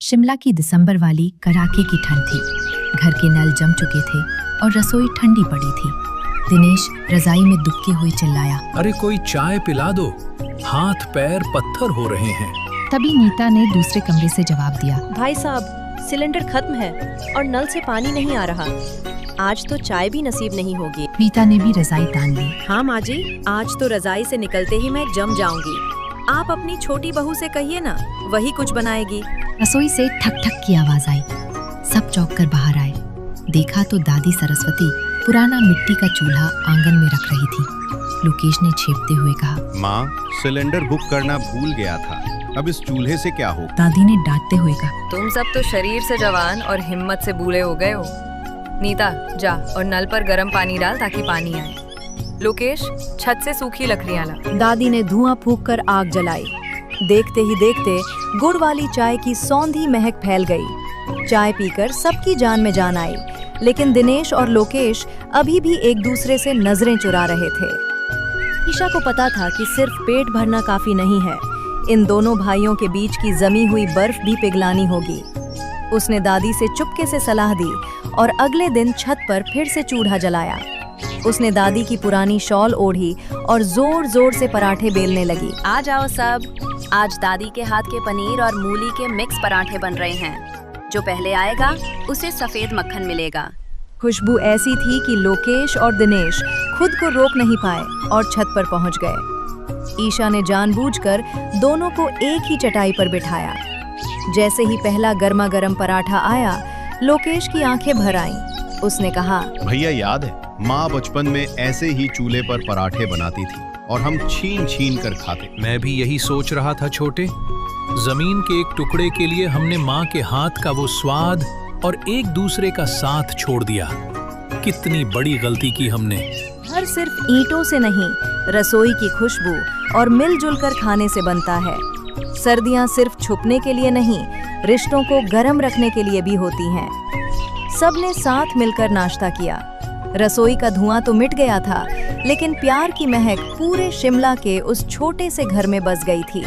शिमला की दिसंबर वाली कड़ाके की ठंड थी। घर के नल जम चुके थे और रसोई ठंडी पड़ी थी। दिनेश रजाई में दुबके हुए चिल्लाया, अरे कोई चाय पिला दो, हाथ पैर पत्थर हो रहे हैं। तभी नीता ने दूसरे कमरे से जवाब दिया, भाई साहब, सिलेंडर खत्म है और नल से पानी नहीं आ रहा। आज तो चाय भी नसीब नहीं होगी। नीता ने भी रजाई तान ली। हाँ माँ जी, आज तो रजाई से निकलते ही मैं जम जाऊंगी। आप अपनी छोटी बहू से कहिए ना, वही कुछ बनाएगी। रसोई से ठक ठक की आवाज आई। सब चौंक कर बाहर आए। देखा तो दादी सरस्वती पुराना मिट्टी का चूल्हा आंगन में रख रही थी। लोकेश ने छेपते हुए कहा, माँ, सिलेंडर बुक करना भूल गया था, अब इस चूल्हे से क्या हो। दादी ने डांटते हुए कहा, तुम सब तो शरीर से जवान और हिम्मत से बूढ़े हो गए हो। नीता, जा और नल पर गर्म पानी डाल ताकि पानी आए। लोकेश, छत से सूखी लकड़ियां ला। दादी ने धुआं फूंक कर आग जलाई। देखते ही देखते गुड़ वाली चाय की सौंधी महक फैल गई। चाय पीकर सबकी जान में जान आई, लेकिन दिनेश और लोकेश अभी भी एक दूसरे से नजरें चुरा रहे थे। ईशा को पता था कि सिर्फ पेट भरना काफी नहीं है, इन दोनों भाइयों के बीच की जमी हुई बर्फ भी पिघलानी होगी। उसने दादी से चुपके से सलाह दी और अगले दिन छत पर फिर से चूल्हा जलाया। उसने दादी की पुरानी शॉल ओढ़ी और जोर जोर से पराठे बेलने लगी। आ जाओ सब, आज दादी के हाथ के पनीर और मूली के मिक्स पराठे बन रहे हैं। जो पहले आएगा उसे सफेद मक्खन मिलेगा। खुशबू ऐसी थी कि लोकेश और दिनेश खुद को रोक नहीं पाए और छत पर पहुंच गए। ईशा ने जानबूझकर दोनों को एक ही चटाई पर बिठाया। जैसे ही पहला गर्मा गर्म पराठा आया, लोकेश की आंखें भर आईं। उसने कहा, भैया याद है, माँ बचपन में ऐसे ही चूल्हे पर पराठे बनाती थी और हम छीन छीन कर खाते। मैं भी यही सोच रहा था छोटे। जमीन के एक टुकड़े के लिए हमने माँ के हाथ का वो स्वाद और एक दूसरे का साथ छोड़ दिया। कितनी बड़ी गलती की हमने। घर सिर्फ ईंटों से नहीं, रसोई की खुशबू और मिलजुल कर खाने से बनता है। सर्दियां सिर्फ छुपने के लिए नहीं, रिश्तों को गर्म रखने के लिए भी होती हैं। सबने साथ मिलकर नाश्ता किया। रसोई का धुआं तो मिट गया था, लेकिन प्यार की महक पूरे शिमला के उस छोटे से घर में बस गई थी।